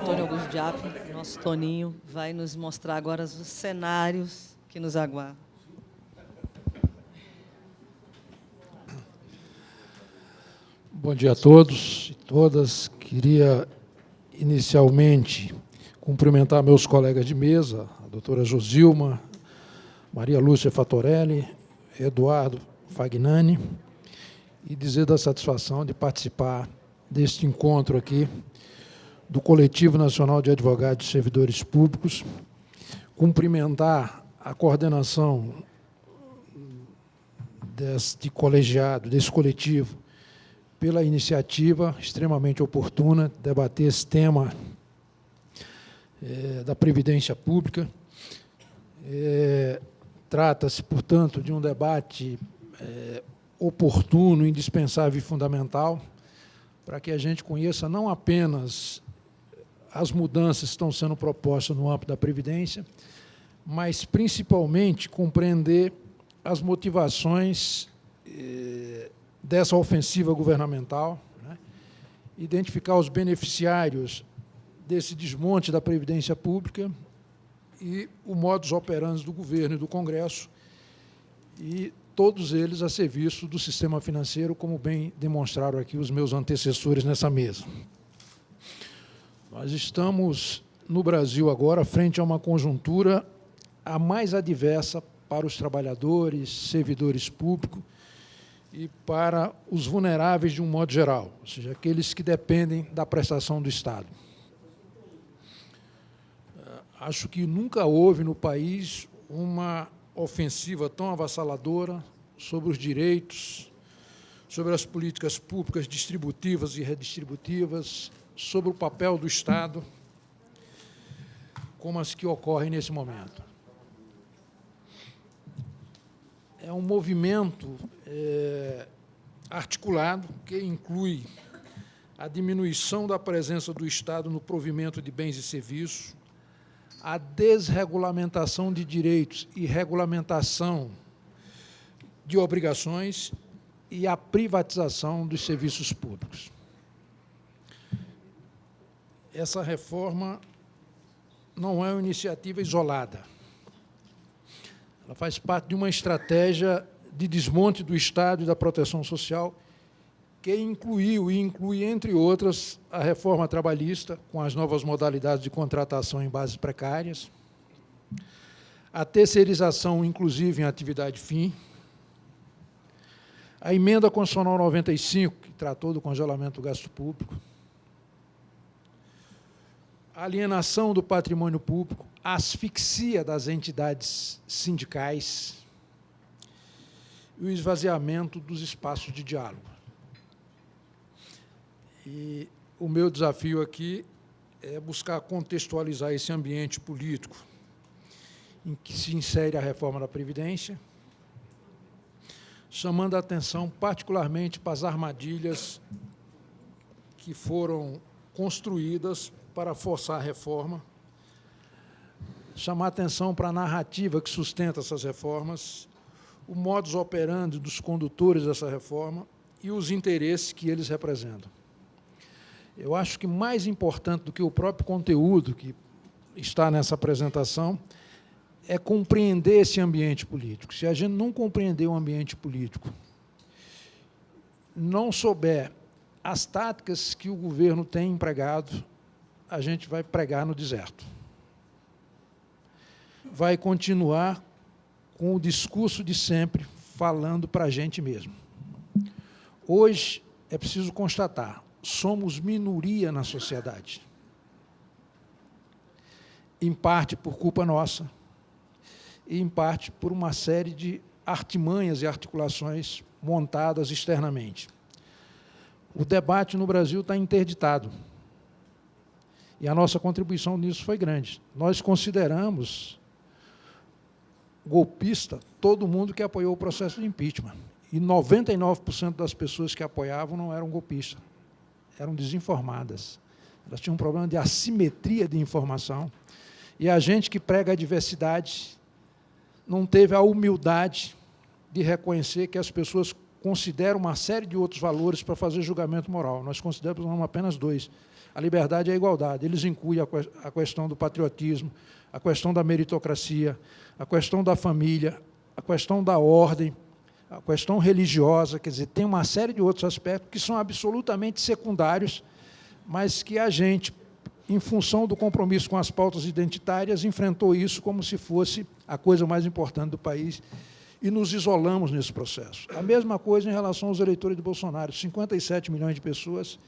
Antônio Augusto Diap, nosso Toninho, vai nos mostrar agora os cenários que nos aguardam. Bom dia a todos e todas. Queria, inicialmente, cumprimentar meus colegas de mesa, a doutora Josilma, Maria Lúcia Fatorelli, Eduardo Fagnani, e dizer da satisfação de participar deste encontro aqui do Coletivo Nacional de Advogados e Servidores Públicos, cumprimentar a coordenação deste colegiado, desse coletivo, pela iniciativa extremamente oportuna de debater esse tema da Previdência Pública. Trata-se, portanto, de um debate oportuno, indispensável e fundamental, para que a gente conheça não apenas as mudanças que estão sendo propostas no âmbito da Previdência, mas, principalmente, compreender as motivações dessa ofensiva governamental, né? Identificar os beneficiários desse desmonte da Previdência Pública e o modus operandi do governo e do Congresso, e todos eles a serviço do sistema financeiro, como bem demonstraram aqui os meus antecessores nessa mesa. Nós estamos, no Brasil agora, frente a uma conjuntura a mais adversa para os trabalhadores, servidores públicos e para os vulneráveis de um modo geral, ou seja, aqueles que dependem da prestação do Estado. Acho que nunca houve no país uma ofensiva tão avassaladora sobre os direitos, sobre as políticas públicas distributivas e redistributivas, sobre o papel do Estado, como as que ocorrem nesse momento. É um movimento articulado que inclui a diminuição da presença do Estado no provimento de bens e serviços, a desregulamentação de direitos e regulamentação de obrigações e a privatização dos serviços públicos. Essa reforma não é uma iniciativa isolada. Ela faz parte de uma estratégia de desmonte do Estado e da proteção social que incluiu e inclui, entre outras, a reforma trabalhista, com as novas modalidades de contratação em bases precárias, a terceirização, inclusive, em atividade fim, a emenda constitucional 95, que tratou do congelamento do gasto público, a alienação do patrimônio público, a asfixia das entidades sindicais e o esvaziamento dos espaços de diálogo. E o meu desafio aqui é buscar contextualizar esse ambiente político em que se insere a reforma da Previdência, chamando a atenção particularmente para as armadilhas que foram construídas para forçar a reforma, chamar a atenção para a narrativa que sustenta essas reformas, o modus operandi dos condutores dessa reforma e os interesses que eles representam. Eu acho que mais importante do que o próprio conteúdo que está nessa apresentação é compreender esse ambiente político. Se a gente não compreender o ambiente político, não souber as táticas que o governo tem empregado, a gente vai pregar no deserto. Vai continuar com o discurso de sempre, falando para a gente mesmo. Hoje, é preciso constatar, somos minoria na sociedade. Em parte por culpa nossa, e em parte por uma série de artimanhas e articulações montadas externamente. O debate no Brasil está interditado. E a nossa contribuição nisso foi grande. Nós consideramos golpista todo mundo que apoiou o processo de impeachment. E 99% das pessoas que apoiavam não eram golpistas, eram desinformadas. Elas tinham um problema de assimetria de informação. E a gente que prega a diversidade não teve a humildade de reconhecer que as pessoas considera uma série de outros valores para fazer julgamento moral. Nós consideramos apenas 2. A liberdade e a igualdade. Eles incluem a questão do patriotismo, a questão da meritocracia, a questão da família, a questão da ordem, a questão religiosa, quer dizer, tem uma série de outros aspectos que são absolutamente secundários, mas que a gente, em função do compromisso com as pautas identitárias, enfrentou isso como se fosse a coisa mais importante do país e nos isolamos nesse processo. A mesma coisa em relação aos eleitores de Bolsonaro, 57 milhões de pessoas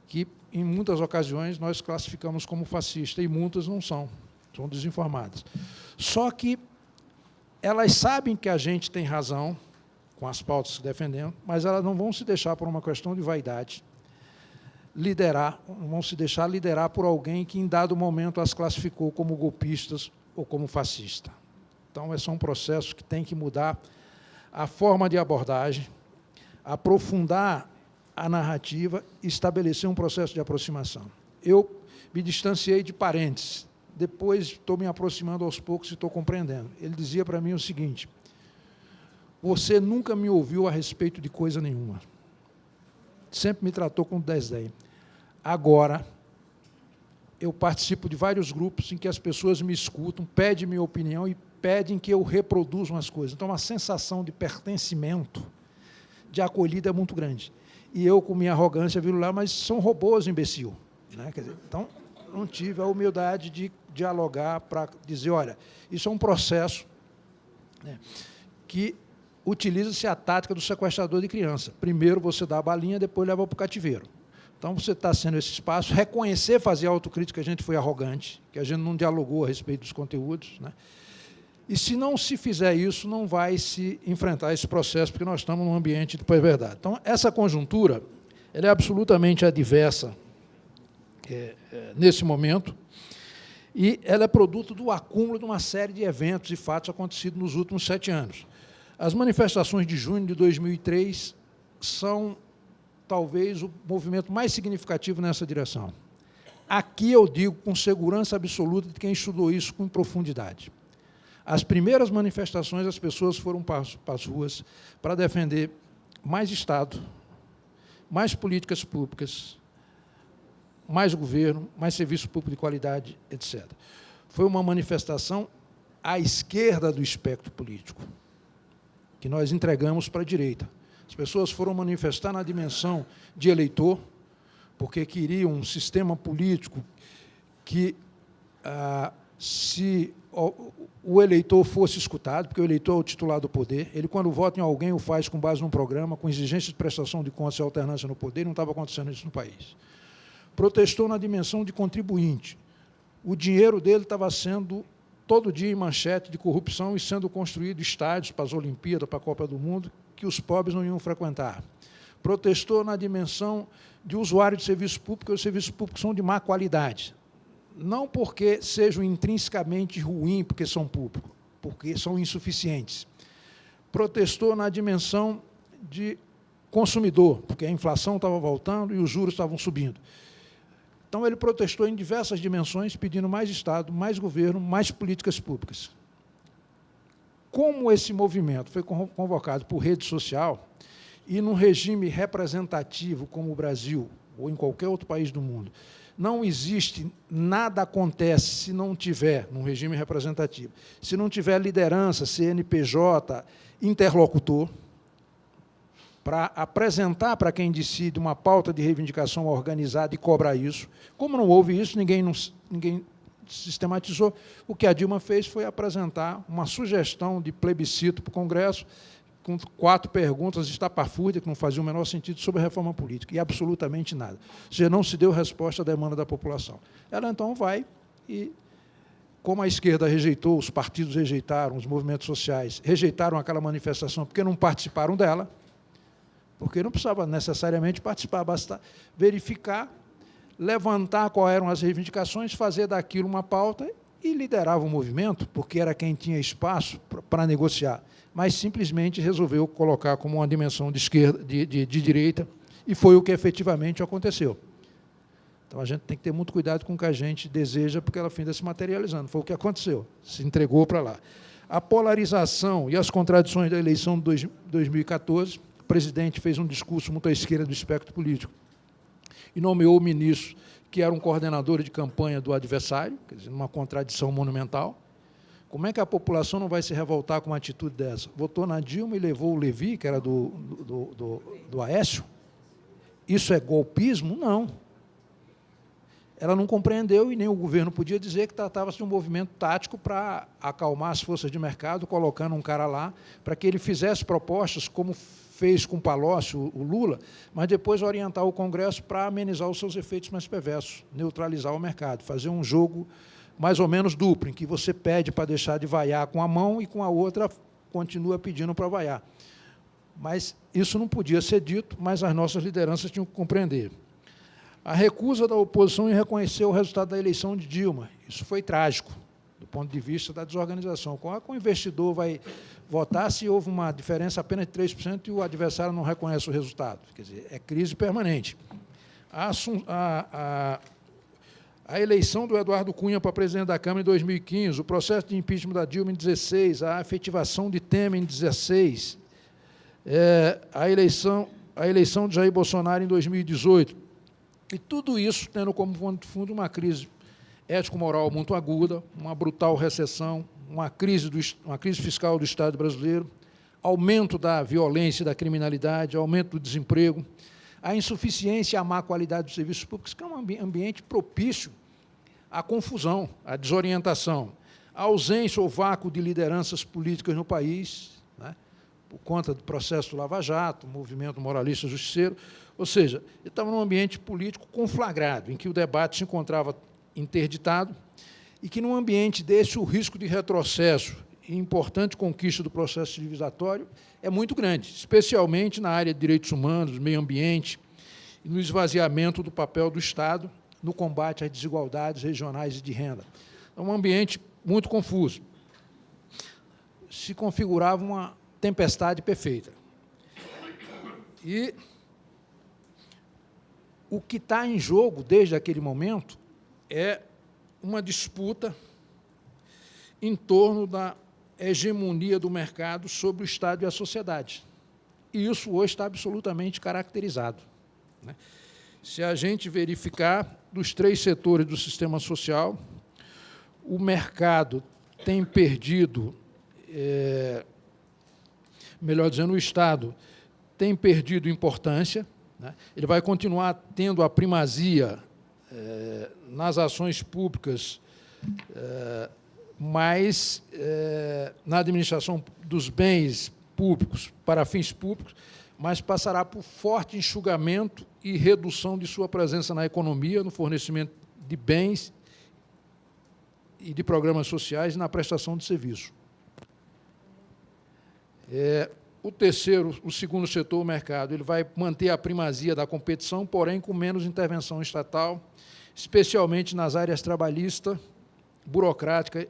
que, em muitas ocasiões, nós classificamos como fascista, e muitas não são desinformadas. Só que elas sabem que a gente tem razão com as pautas que defendemos, mas elas não vão se deixar, por uma questão de vaidade, não vão se deixar liderar por alguém que, em dado momento, as classificou como golpistas ou como fascista. Então, esse é um processo que tem que mudar a forma de abordagem, aprofundar a narrativa e estabelecer um processo de aproximação. Eu me distanciei de parênteses, depois estou me aproximando aos poucos e estou compreendendo. Ele dizia para mim o seguinte: você nunca me ouviu a respeito de coisa nenhuma. Sempre me tratou com desdém. Agora, eu participo de vários grupos em que as pessoas me escutam, pedem minha opinião e pedem que eu reproduza umas coisas. Então, uma sensação de pertencimento, de acolhida é muito grande. E eu, com minha arrogância, viro lá, mas são robôs, imbecil. Né? Quer dizer, então, não tive a humildade de dialogar para dizer, olha, isso é um processo, né, que utiliza-se a tática do sequestrador de criança. Primeiro você dá a balinha, depois leva para o cativeiro. Então, você está sendo esse espaço, reconhecer, fazer autocrítica, que a gente foi arrogante, que a gente não dialogou a respeito dos conteúdos, né? E, se não se fizer isso, não vai se enfrentar esse processo, porque nós estamos num ambiente de pós-verdade. Então, essa conjuntura ela é absolutamente adversa nesse momento, e ela é produto do acúmulo de uma série de eventos e fatos acontecidos nos últimos 7 anos. As manifestações de junho de 2003 são, talvez, o movimento mais significativo nessa direção. Aqui eu digo com segurança absoluta de quem estudou isso com profundidade. As primeiras manifestações, as pessoas foram para as ruas para defender mais Estado, mais políticas públicas, mais governo, mais serviço público de qualidade, etc. Foi uma manifestação à esquerda do espectro político, que nós entregamos para a direita. As pessoas foram manifestar na dimensão de eleitor, porque queriam um sistema político que, se o eleitor fosse escutado, porque o eleitor é o titular do poder, ele, quando vota em alguém, o faz com base num programa, com exigência de prestação de contas e alternância no poder, e não estava acontecendo isso no país. Protestou na dimensão de contribuinte. O dinheiro dele estava sendo, todo dia, em manchete de corrupção e sendo construído estádios para as Olimpíadas, para a Copa do Mundo, que os pobres não iam frequentar. Protestou na dimensão de usuário de serviço público, porque os serviços públicos são de má qualidade. Não porque sejam intrinsecamente ruins, porque são públicos, porque são insuficientes. Protestou na dimensão de consumidor, porque a inflação estava voltando e os juros estavam subindo. Então, ele protestou em diversas dimensões, pedindo mais Estado, mais governo, mais políticas públicas. Como esse movimento foi convocado por rede social, e num regime representativo como o Brasil, ou em qualquer outro país do mundo, não existe, nada acontece se não tiver, num regime representativo, se não tiver liderança, CNPJ, interlocutor, para apresentar para quem decide uma pauta de reivindicação organizada e cobrar isso. Como não houve isso, ninguém sistematizou. O que a Dilma fez foi apresentar uma sugestão de plebiscito para o Congresso, com 4 perguntas estapafúrdias, que não faziam o menor sentido, sobre a reforma política, e absolutamente nada. Ou seja, não se deu resposta à demanda da população. Ela, então, vai e, como a esquerda rejeitou, os partidos rejeitaram, os movimentos sociais rejeitaram aquela manifestação porque não participaram dela, porque não precisava necessariamente participar, basta verificar, levantar quais eram as reivindicações, fazer daquilo uma pauta e liderava o movimento, porque era quem tinha espaço para negociar, mas simplesmente resolveu colocar como uma dimensão de esquerda, de direita, e foi o que efetivamente aconteceu. Então, a gente tem que ter muito cuidado com o que a gente deseja, porque ela finda se materializando. Foi o que aconteceu, se entregou para lá. A polarização e as contradições da eleição de 2014 presidente fez um discurso muito à esquerda do espectro político e nomeou o ministro, que era um coordenador de campanha do adversário, quer dizer, uma contradição monumental. Como é que a população não vai se revoltar com uma atitude dessa? Votou na Dilma e levou o Levi, que era do Aécio? Isso é golpismo? Não. Ela não compreendeu e nem o governo podia dizer que tratava-se de um movimento tático para acalmar as forças de mercado, colocando um cara lá para que ele fizesse propostas, como fez com o Palocci, o Lula, mas depois orientar o Congresso para amenizar os seus efeitos mais perversos, neutralizar o mercado, fazer um jogo mais ou menos duplo, em que você pede para deixar de vaiar com a mão e com a outra continua pedindo para vaiar. Mas isso não podia ser dito, mas as nossas lideranças tinham que compreender. A recusa da oposição em reconhecer o resultado da eleição de Dilma. Isso foi trágico, do ponto de vista da desorganização. Como é que o investidor vai votar se houve uma diferença apenas de 3% e o adversário não reconhece o resultado? Quer dizer, é crise permanente. A eleição do Eduardo Cunha para presidente da Câmara em 2015, o processo de impeachment da Dilma em 2016, a efetivação de Temer em 2016, a eleição de Jair Bolsonaro em 2018, e tudo isso tendo como fundo uma crise ético-moral muito aguda, uma brutal recessão, uma crise fiscal do Estado brasileiro, aumento da violência e da criminalidade, aumento do desemprego, a insuficiência e a má qualidade dos serviços públicos, que é um ambiente propício à confusão, à desorientação, a ausência ou vácuo de lideranças políticas no país, né, por conta do processo do Lava Jato, movimento moralista justiceiro, ou seja, ele estava num ambiente político conflagrado, em que o debate se encontrava interditado, e que, num ambiente desse, o risco de retrocesso e importante conquista do processo civilizatório é muito grande, especialmente na área de direitos humanos, meio ambiente, e no esvaziamento do papel do Estado no combate às desigualdades regionais e de renda. É um ambiente muito confuso. Se configurava uma tempestade perfeita. E o que está em jogo desde aquele momento é uma disputa em torno da hegemonia do mercado sobre o Estado e a sociedade. E isso hoje está absolutamente caracterizado, né? Se a gente verificar, dos 3 setores do sistema social, o mercado tem perdido, melhor dizendo, o Estado tem perdido importância, né? Ele vai continuar tendo a primazia nas ações públicas, mas na administração dos bens públicos para fins públicos, mas passará por forte enxugamento e redução de sua presença na economia, no fornecimento de bens e de programas sociais e na prestação de serviço. O segundo setor, o mercado, ele vai manter a primazia da competição, porém com menos intervenção estatal, especialmente nas áreas trabalhista, burocrática,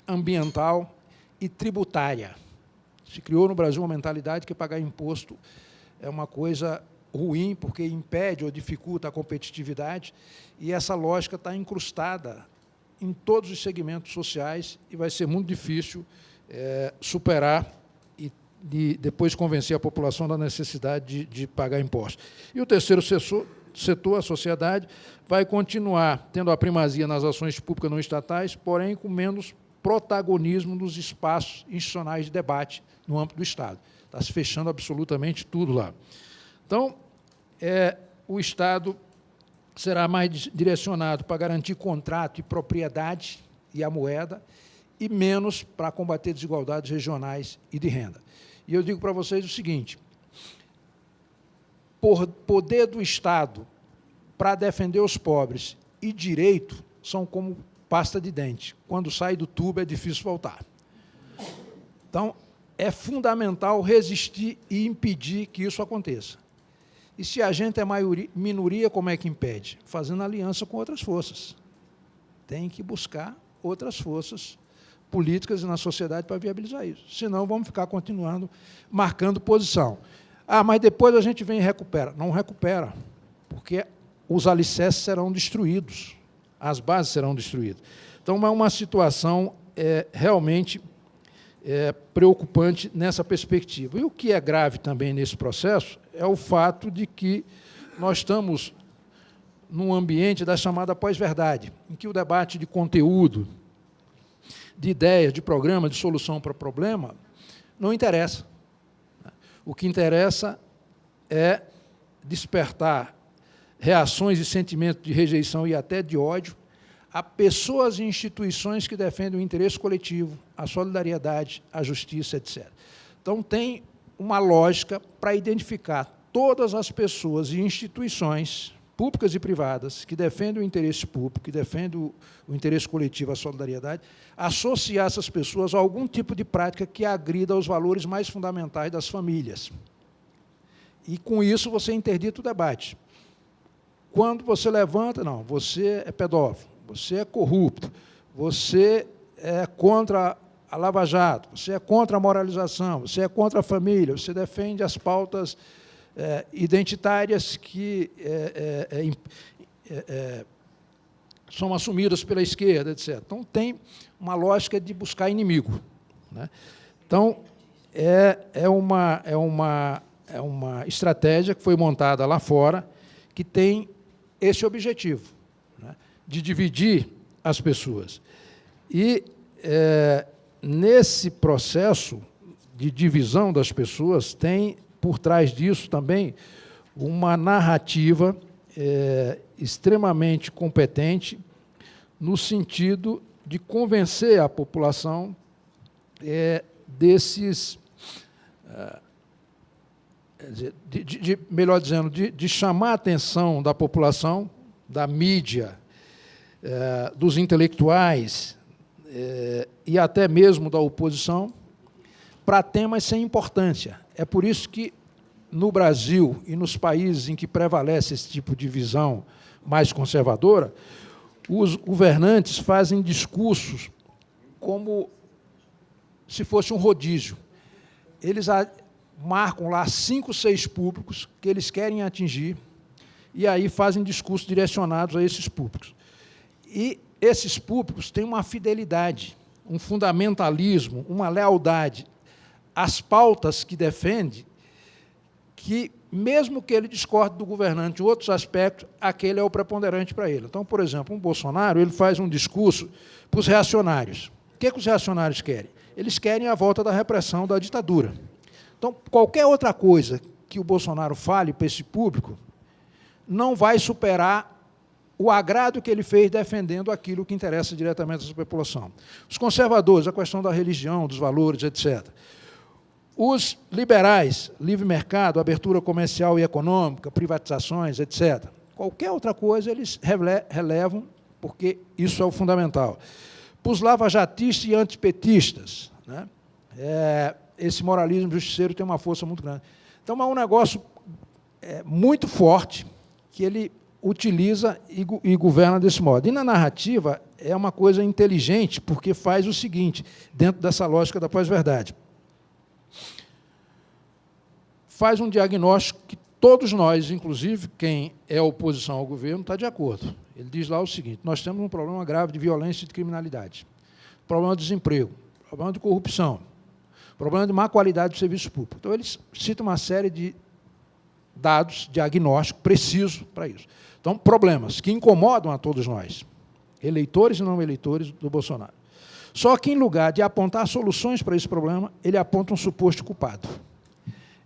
ambiental e tributária. Se criou no Brasil uma mentalidade que pagar imposto é uma coisa ruim, porque impede ou dificulta a competitividade, e essa lógica está incrustada em todos os segmentos sociais e vai ser muito difícil superar e depois convencer a população da necessidade de pagar impostos. E o terceiro setor, a sociedade, vai continuar tendo a primazia nas ações públicas não estatais, porém com menos protagonismo nos espaços institucionais de debate no âmbito do Estado. Está se fechando absolutamente tudo lá. Então, o Estado será mais direcionado para garantir contrato e propriedade e a moeda, e menos para combater desigualdades regionais e de renda. E eu digo para vocês o seguinte: poder do Estado para defender os pobres e direito são como pasta de dente. Quando sai do tubo é difícil voltar. Então, é fundamental resistir e impedir que isso aconteça. E se a gente é minoria, como é que impede? Fazendo aliança com outras forças. Tem que buscar outras forças políticas na sociedade para viabilizar isso. Senão, vamos ficar continuando marcando posição. Ah, mas depois a gente vem e recupera. Não recupera, porque os alicerces serão destruídos, as bases serão destruídas. Então, é uma situação realmente preocupante nessa perspectiva. E o que é grave também nesse processo é o fato de que nós estamos num ambiente da chamada pós-verdade, em que o debate de conteúdo, de ideias, de programa, de solução para problema, não interessa. O que interessa é despertar reações e sentimentos de rejeição e até de ódio a pessoas e instituições que defendem o interesse coletivo, a solidariedade, a justiça, etc. Então, tem uma lógica para identificar todas as pessoas e instituições públicas e privadas que defendem o interesse público, que defendem o interesse coletivo, a solidariedade, associar essas pessoas a algum tipo de prática que agrida aos valores mais fundamentais das famílias. E, com isso, você interdita o debate. Quando você levanta, não, você é pedófilo, você é corrupto, você é contra a Lava Jato, você é contra a moralização, você é contra a família, você defende as pautas identitárias que são assumidas pela esquerda, etc. Então, tem uma lógica de buscar inimigo, né? Então, é uma estratégia que foi montada lá fora, que tem esse objetivo, né, de dividir as pessoas. E, nesse processo de divisão das pessoas, tem, por trás disso também, uma narrativa extremamente competente no sentido de convencer a população desses... melhor dizendo, de chamar a atenção da população, da mídia, dos intelectuais e até mesmo da oposição, para temas sem importância. É por isso que, no Brasil e nos países em que prevalece esse tipo de visão mais conservadora, os governantes fazem discursos como se fosse um rodízio. Eles marcam lá 5, 6 públicos que eles querem atingir e aí fazem discursos direcionados a esses públicos. E esses públicos têm uma fidelidade, um fundamentalismo, uma lealdade às pautas que defende, que, mesmo que ele discorde do governante em outros aspectos, aquele é o preponderante para ele. Então, por exemplo, o Bolsonaro ele faz um discurso para os reacionários. O que os reacionários querem? Eles querem a volta da repressão da ditadura. Então, qualquer outra coisa que o Bolsonaro fale para esse público não vai superar o agrado que ele fez defendendo aquilo que interessa diretamente a essa população. Os conservadores, a questão da religião, dos valores, etc. Os liberais, livre mercado, abertura comercial e econômica, privatizações, etc. Qualquer outra coisa eles relevam, porque isso é o fundamental. Para os lavajatistas e antipetistas, né, esse moralismo justiceiro tem uma força muito grande. Então, é um negócio muito forte que ele utiliza e governa desse modo. E, na narrativa, é uma coisa inteligente, porque faz o seguinte, dentro dessa lógica da pós-verdade. Faz um diagnóstico que todos nós, inclusive quem é oposição ao governo, está de acordo. Ele diz lá o seguinte: nós temos um problema grave de violência e de criminalidade, problema de desemprego, problema de corrupção, problema de má qualidade do serviço público. Então, eles citam uma série de dados, diagnóstico preciso para isso. Então, problemas que incomodam a todos nós, eleitores e não eleitores do Bolsonaro. Só que, em lugar de apontar soluções para esse problema, ele aponta um suposto culpado.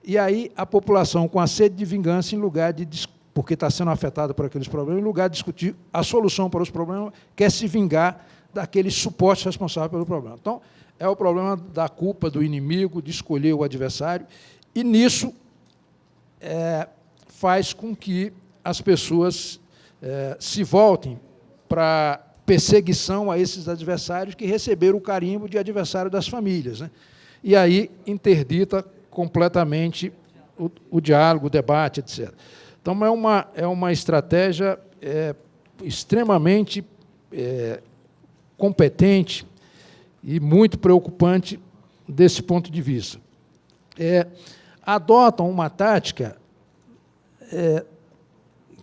E aí, a população, com a sede de vingança, em lugar de, porque está sendo afetada por aqueles problemas, em lugar de discutir a solução para os problemas, quer se vingar daqueles supostos responsáveis pelo problema. Então, é o problema da culpa do inimigo, de escolher o adversário, e nisso faz com que as pessoas se voltem para perseguição a esses adversários que receberam o carimbo de adversário das famílias, né? E aí interdita completamente o diálogo, o debate, etc. Então, é uma estratégia extremamente competente e muito preocupante desse ponto de vista. Adotam uma tática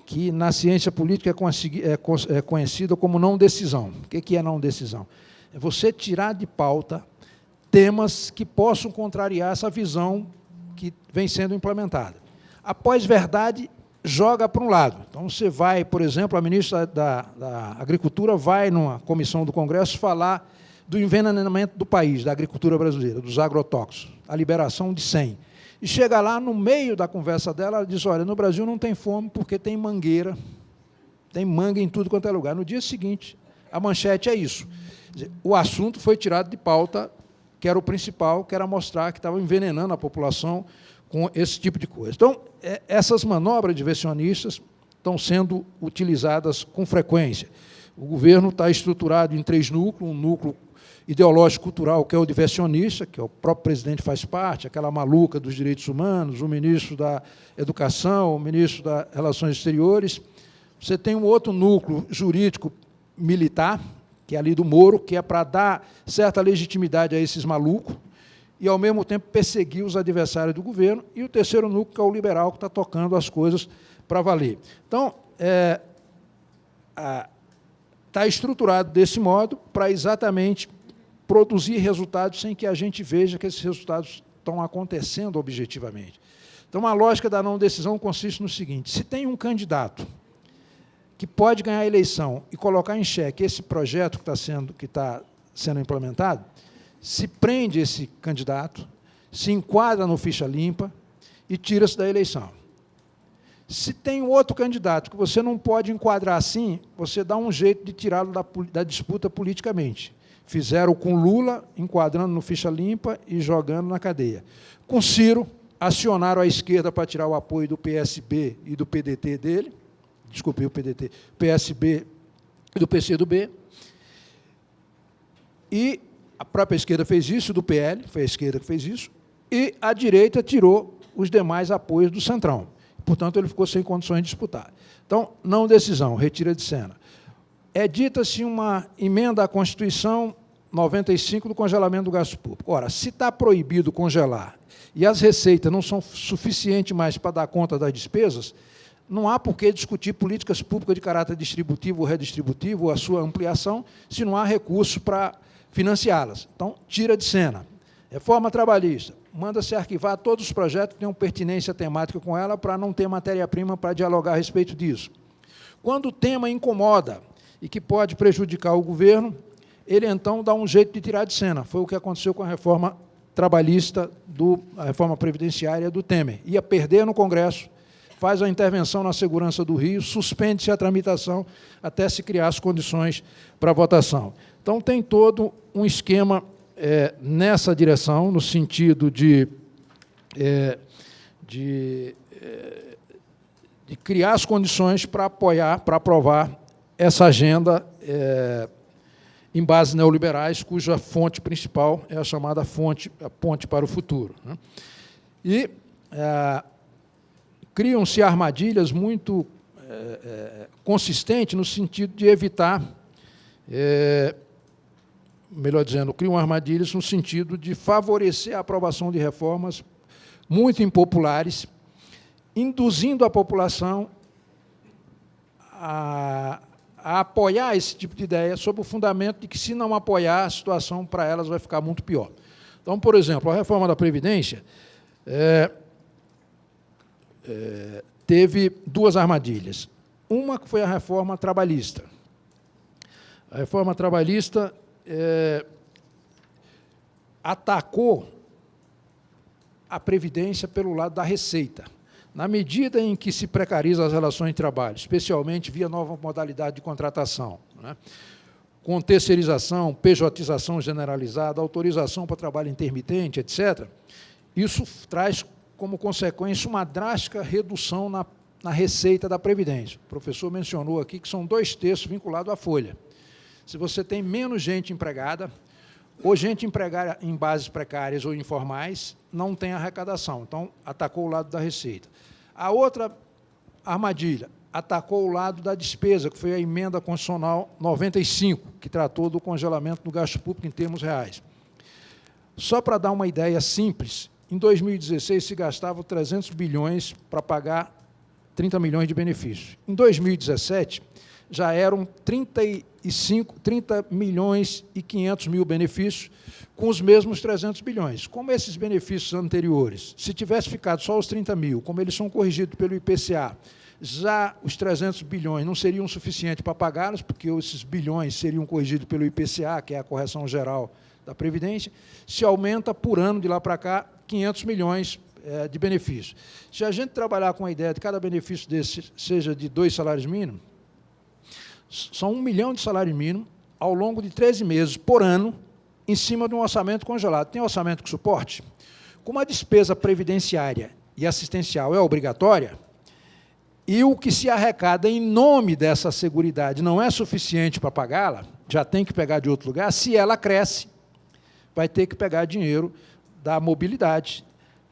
que, na ciência política, é conhecida como não decisão. O que é não decisão? É você tirar de pauta temas que possam contrariar essa visão que vem sendo implementada. A pós-verdade joga para um lado. Então, você vai, por exemplo, a ministra da Agricultura vai, numa comissão do Congresso, falar do envenenamento do país, da agricultura brasileira, dos agrotóxicos, a liberação de 100. E chega lá, no meio da conversa dela, ela diz, olha, no Brasil não tem fome porque tem mangueira, tem manga em tudo quanto é lugar. No dia seguinte, a manchete é isso. O assunto foi tirado de pauta, que era o principal, que era mostrar que estava envenenando a população com esse tipo de coisa. Então, essas manobras diversionistas estão sendo utilizadas com frequência. O governo está estruturado em 3 núcleos, um núcleo ideológico-cultural, que é o diversionista, que é o próprio presidente faz parte, aquela maluca dos direitos humanos, o ministro da Educação, o ministro das Relações Exteriores. Você tem um outro núcleo jurídico militar, que é ali do Moro, que é para dar certa legitimidade a esses malucos, e, ao mesmo tempo, perseguir os adversários do governo, e o terceiro núcleo, que é o liberal, que está tocando as coisas para valer. Então, está estruturado desse modo para exatamente produzir resultados sem que a gente veja que esses resultados estão acontecendo objetivamente. Então, a lógica da não decisão consiste no seguinte, se tem um candidato que pode ganhar a eleição e colocar em xeque esse projeto que está sendo implementado, se prende esse candidato, se enquadra no ficha limpa e tira-se da eleição. Se tem outro candidato que você não pode enquadrar assim, você dá um jeito de tirá-lo da disputa politicamente. Fizeram com Lula, enquadrando no ficha limpa e jogando na cadeia. Com Ciro, acionaram a esquerda para tirar o apoio do PSB e do PDT dele, desculpe, o PDT, PSB e do PCdoB, e a própria esquerda fez isso, do PL, foi a esquerda que fez isso, e a direita tirou os demais apoios do Centrão. Portanto, ele ficou sem condições de disputar. Então, não decisão, retira de cena. É dita-se uma emenda à Constituição 95 do congelamento do gasto público. Ora, se está proibido congelar e as receitas não são suficientes mais para dar conta das despesas, não há por que discutir políticas públicas de caráter distributivo ou redistributivo, ou a sua ampliação, se não há recurso para financiá-las. Então, tira de cena. Reforma trabalhista. Manda-se arquivar todos os projetos que tenham pertinência temática com ela para não ter matéria-prima para dialogar a respeito disso. Quando o tema incomoda e que pode prejudicar o governo, ele, então, dá um jeito de tirar de cena. Foi o que aconteceu com a reforma trabalhista, a reforma previdenciária do Temer. Ia perder no Congresso, faz a intervenção na segurança do Rio, suspende-se a tramitação até se criar as condições para a votação. Então, tem todo um esquema nessa direção, no sentido de criar as condições para apoiar, para aprovar essa agenda em bases neoliberais, cuja fonte principal é a chamada ponte para o futuro. E criam-se armadilhas muito consistentes no sentido de evitar, melhor dizendo, criam armadilhas no sentido de favorecer a aprovação de reformas muito impopulares, induzindo a população a apoiar esse tipo de ideia sob o fundamento de que, se não apoiar, a situação para elas vai ficar muito pior. Então, por exemplo, a reforma da Previdência teve 2 armadilhas. Uma que foi a reforma trabalhista. A reforma trabalhista atacou a Previdência pelo lado da receita. Na medida em que se precariza as relações de trabalho, especialmente via nova modalidade de contratação, com terceirização, pejotização generalizada, autorização para trabalho intermitente, etc., isso traz como consequência uma drástica redução na receita da Previdência. O professor mencionou aqui que são 2 terços vinculados à folha. Se você tem menos gente empregada, ou gente empregada em bases precárias ou informais, não tem arrecadação. Então, atacou o lado da receita. A outra armadilha, atacou o lado da despesa, que foi a emenda constitucional 95, que tratou do congelamento do gasto público em termos reais. Só para dar uma ideia simples, em 2016 se gastava 300 bilhões para pagar 30 milhões de benefícios. Em 2017, já eram 38 30 milhões e 500 mil benefícios com os mesmos 300 bilhões. Como esses benefícios anteriores, se tivesse ficado só os 30 mil, como eles são corrigidos pelo IPCA, já os 300 bilhões não seriam suficientes para pagá-los, porque esses bilhões seriam corrigidos pelo IPCA, que é a correção geral da Previdência, se aumenta por ano, de lá para cá, 500 milhões de benefícios. Se a gente trabalhar com a ideia de cada benefício desse seja de 2 salários mínimos, são 1 milhão de salário mínimo ao longo de 13 meses por ano, em cima de um orçamento congelado. Tem orçamento que suporte? Como a despesa previdenciária e assistencial é obrigatória, e o que se arrecada em nome dessa seguridade não é suficiente para pagá-la, já tem que pegar de outro lugar, se ela cresce, vai ter que pegar dinheiro da mobilidade,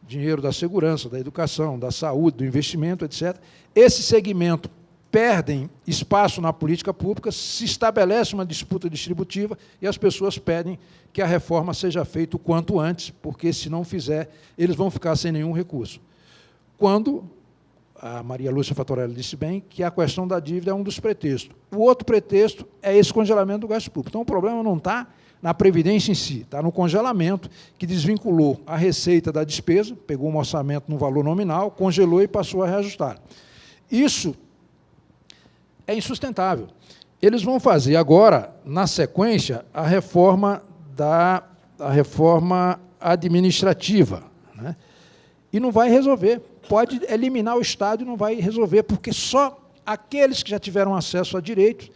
dinheiro da segurança, da educação, da saúde, do investimento, etc. Esse segmento perdem espaço na política pública, se estabelece uma disputa distributiva e as pessoas pedem que a reforma seja feita o quanto antes, porque, se não fizer, eles vão ficar sem nenhum recurso. Quando a Maria Lúcia Fattorelli disse bem que a questão da dívida é um dos pretextos. O outro pretexto é esse congelamento do gasto público. Então, o problema não está na Previdência em si, está no congelamento, que desvinculou a receita da despesa, pegou um orçamento no valor nominal, congelou e passou a reajustar. Isso é insustentável. Eles vão fazer agora, na sequência, a reforma administrativa, né? E não vai resolver. Pode eliminar o Estado e não vai resolver, porque só aqueles que já tiveram acesso a direitos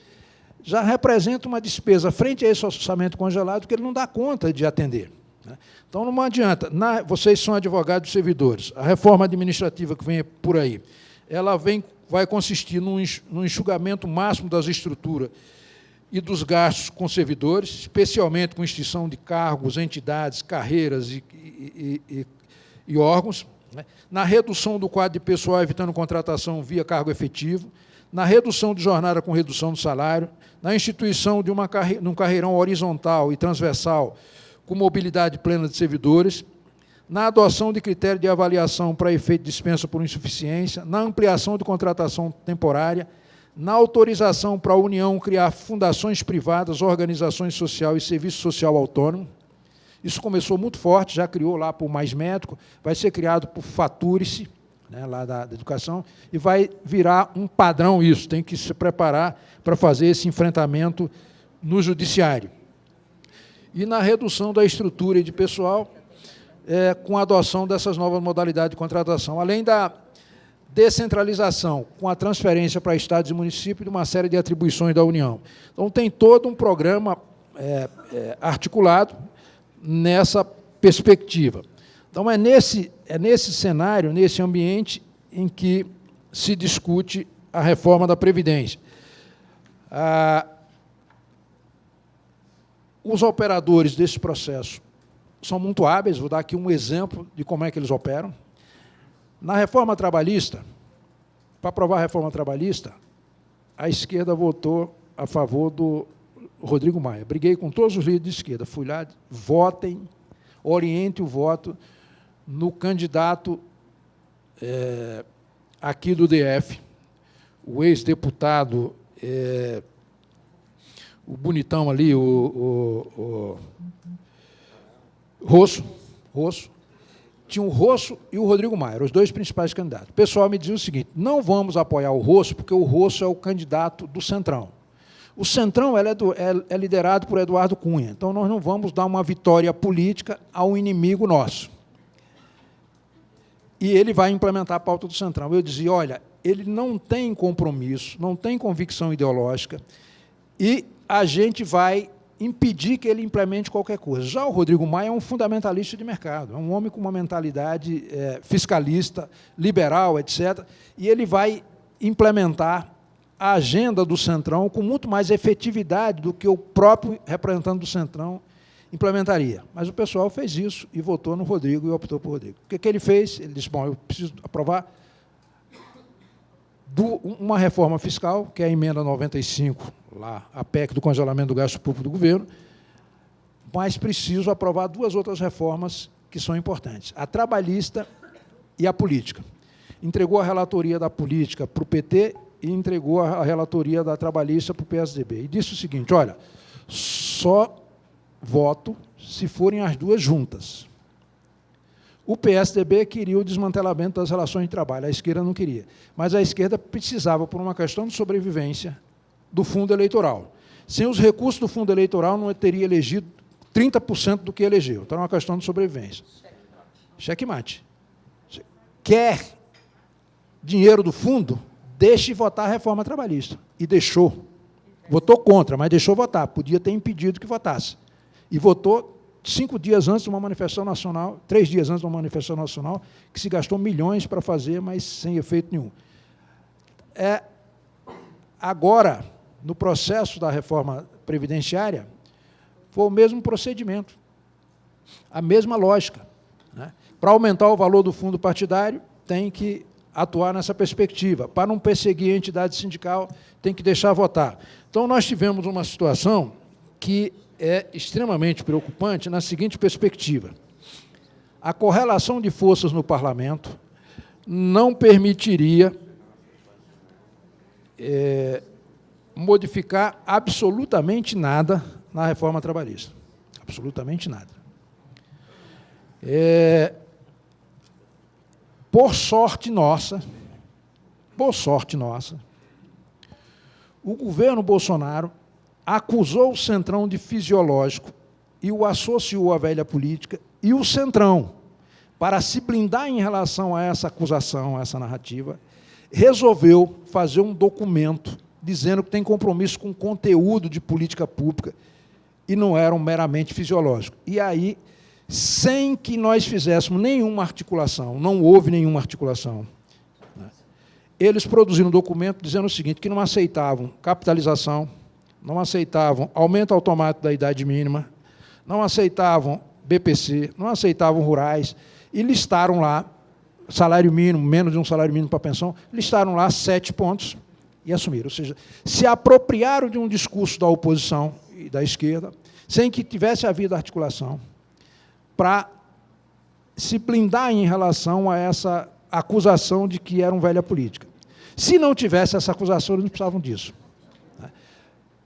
já representam uma despesa frente a esse orçamento congelado que ele não dá conta de atender, né? Então, não adianta. Vocês são advogados e servidores. A reforma administrativa que vem por aí, ela vai consistir num enxugamento máximo das estruturas e dos gastos com servidores, especialmente com extinção de cargos, entidades, carreiras e órgãos, né? Na redução do quadro de pessoal, evitando contratação via cargo efetivo, na redução de jornada com redução do salário, na instituição de um carreirão horizontal e transversal com mobilidade plena de servidores, na adoção de critério de avaliação para efeito de dispensa por insuficiência, na ampliação de contratação temporária, na autorização para a União criar fundações privadas, organizações sociais e serviço social autônomo. Isso começou muito forte, já criou lá por Mais Médico, vai ser criado por Faturice, né, lá da educação, e vai virar um padrão isso, tem que se preparar para fazer esse enfrentamento no judiciário. E na redução da estrutura e de pessoal, com a adoção dessas novas modalidades de contratação, além da descentralização, com a transferência para estados e municípios de uma série de atribuições da União. Então, tem todo um programa articulado nessa perspectiva. Então, é nesse cenário, nesse ambiente, em que se discute a reforma da Previdência. Os operadores desse processo são muito hábeis, vou dar aqui um exemplo de como é que eles operam. Na reforma trabalhista, para aprovar a reforma trabalhista, a esquerda votou a favor do Rodrigo Maia. Briguei com todos os líderes de esquerda, fui lá, votem, oriente o voto no candidato aqui do DF, o ex-deputado, o bonitão ali, o Rosso, tinha o Rosso e o Rodrigo Maia, eram os dois principais candidatos. O pessoal me dizia o seguinte: não vamos apoiar o Rosso, porque o Rosso é o candidato do Centrão. O Centrão é liderado por Eduardo Cunha, então nós não vamos dar uma vitória política ao inimigo nosso. E ele vai implementar a pauta do Centrão. Eu dizia, olha, ele não tem compromisso, não tem convicção ideológica, e a gente vai impedir que ele implemente qualquer coisa. Já o Rodrigo Maia é um fundamentalista de mercado, é um homem com uma mentalidade fiscalista, liberal, etc., e ele vai implementar a agenda do Centrão com muito mais efetividade do que o próprio representante do Centrão implementaria. Mas o pessoal fez isso e votou no Rodrigo e optou por Rodrigo. O que ele fez? Ele disse, bom, eu preciso aprovar uma reforma fiscal, que é a emenda 95, lá, a PEC do congelamento do gasto público do governo, mas preciso aprovar duas outras reformas que são importantes, a trabalhista e a política. Entregou a relatoria da política para o PT e entregou a relatoria da trabalhista para o PSDB. E disse o seguinte, olha, só voto se forem as duas juntas. O PSDB queria o desmantelamento das relações de trabalho, a esquerda não queria. Mas a esquerda precisava, por uma questão de sobrevivência, do fundo eleitoral. Sem os recursos do fundo eleitoral, não teria elegido 30% do que elegeu. Então, é uma questão de sobrevivência. Checkmate. Quer dinheiro do fundo? Deixe votar a reforma trabalhista. E deixou. Votou contra, mas deixou votar. Podia ter impedido que votasse. E votou 5 dias antes de uma manifestação nacional, 3 dias antes de uma manifestação nacional, que se gastou milhões para fazer, mas sem efeito nenhum. Agora, no processo da reforma previdenciária, foi o mesmo procedimento, a mesma lógica, né? Para aumentar o valor do fundo partidário, tem que atuar nessa perspectiva. Para não perseguir a entidade sindical, tem que deixar votar. Então, nós tivemos uma situação que é extremamente preocupante na seguinte perspectiva. A correlação de forças no parlamento não permitiria modificar absolutamente nada na reforma trabalhista. Absolutamente nada. Por sorte nossa, o governo Bolsonaro acusou o Centrão de fisiológico e o associou à velha política, e o Centrão, para se blindar em relação a essa acusação, a essa narrativa, resolveu fazer um documento dizendo que tem compromisso com conteúdo de política pública e não era um meramente fisiológico. E aí, sem que nós fizéssemos nenhuma articulação, não houve nenhuma articulação, né? Eles produziram um documento dizendo o seguinte, que não aceitavam capitalização, não aceitavam aumento automático da idade mínima, não aceitavam BPC, não aceitavam rurais, e listaram lá salário mínimo, menos de um salário mínimo para a pensão, listaram lá 7 pontos e assumiram. Ou seja, se apropriaram de um discurso da oposição e da esquerda, sem que tivesse havido articulação, para se blindar em relação a essa acusação de que eram velha política. Se não tivesse essa acusação, eles não precisavam disso.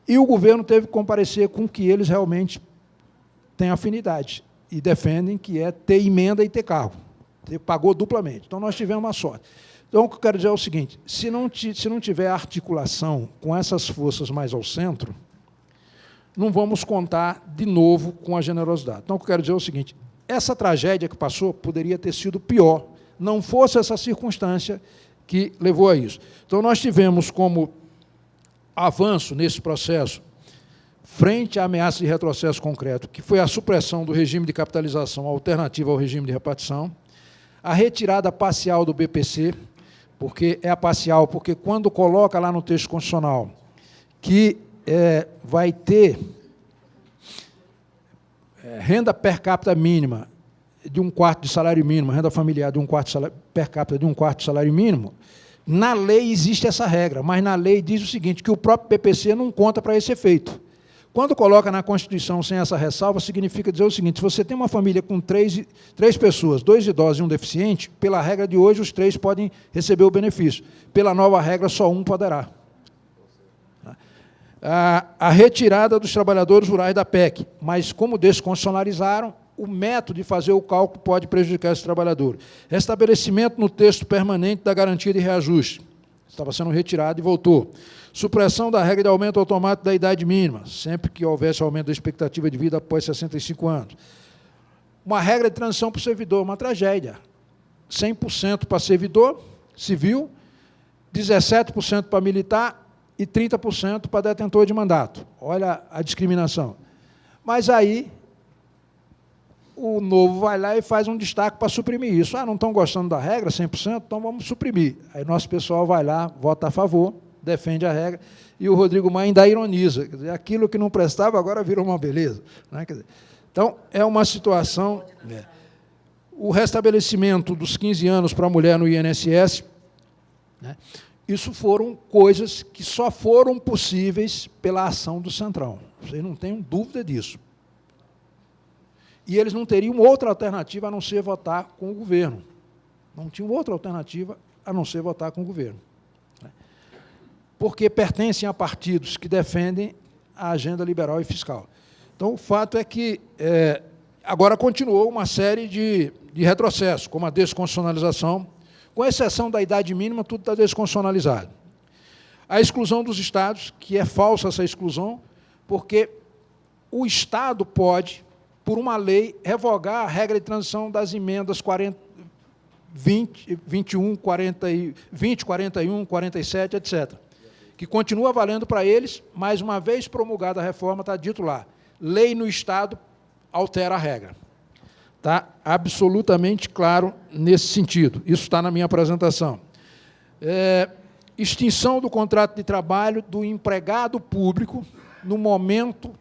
E o governo teve que comparecer com o que eles realmente têm afinidade e defendem, que é ter emenda e ter cargo. Pagou duplamente. Então, nós tivemos uma sorte. Então, o que eu quero dizer é o seguinte, se não tiver articulação com essas forças mais ao centro, não vamos contar de novo com a generosidade. Então, o que eu quero dizer é o seguinte, essa tragédia que passou poderia ter sido pior, não fosse essa circunstância que levou a isso. Então, nós tivemos como avanço nesse processo, frente à ameaça de retrocesso concreto, que foi a supressão do regime de capitalização alternativa ao regime de repartição, a retirada parcial do BPC, porque é a parcial, porque quando coloca lá no texto constitucional que vai ter renda per capita mínima de 1/4 de salário mínimo, renda familiar de 1/4 per capita de 1/4 de salário mínimo, na lei existe essa regra, mas na lei diz o seguinte, que o próprio BPC não conta para esse efeito. Quando coloca na Constituição sem essa ressalva, significa dizer o seguinte, se você tem uma família com três pessoas, 2 idosos e um deficiente, pela regra de hoje, os 3 podem receber o benefício. Pela nova regra, só um poderá. A retirada dos trabalhadores rurais da PEC, mas como desconstitucionalizaram, o método de fazer o cálculo pode prejudicar esse trabalhador. Restabelecimento no texto permanente da garantia de reajuste. Estava sendo retirado e voltou. Supressão da regra de aumento automático da idade mínima, sempre que houvesse aumento da expectativa de vida após 65 anos. Uma regra de transição para o servidor, uma tragédia. 100% para servidor civil, 17% para militar e 30% para detentor de mandato. Olha a discriminação. Mas aí o Novo vai lá e faz um destaque para suprimir isso. Ah, não estão gostando da regra, 100%? Então vamos suprimir. Aí nosso pessoal vai lá, vota a favor, defende a regra, e o Rodrigo Maia ainda ironiza. Quer dizer, aquilo que não prestava agora virou uma beleza. Né? Quer dizer, então, é uma situação... O restabelecimento dos 15 anos para a mulher no INSS, né? Isso foram coisas que só foram possíveis pela ação do Centrão. Vocês não têm dúvida disso. E eles não teriam outra alternativa a não ser votar com o governo. Não tinham outra alternativa a não ser votar com o governo. porque pertencem a partidos que defendem a agenda liberal e fiscal. Então, o fato é que agora continuou uma série de retrocessos, como a desconstitucionalização, com exceção da idade mínima, tudo está desconstitucionalizado. A exclusão dos estados, que é falsa essa exclusão, porque o Estado pode, por uma lei, revogar a regra de transição das emendas 20, 21, 40, 20, 41, 47, etc., que continua valendo para eles, mas, uma vez promulgada a reforma, está dito lá, lei no Estado altera a regra. Está absolutamente claro nesse sentido. Isso está na minha apresentação. Extinção do contrato de trabalho do empregado público no momento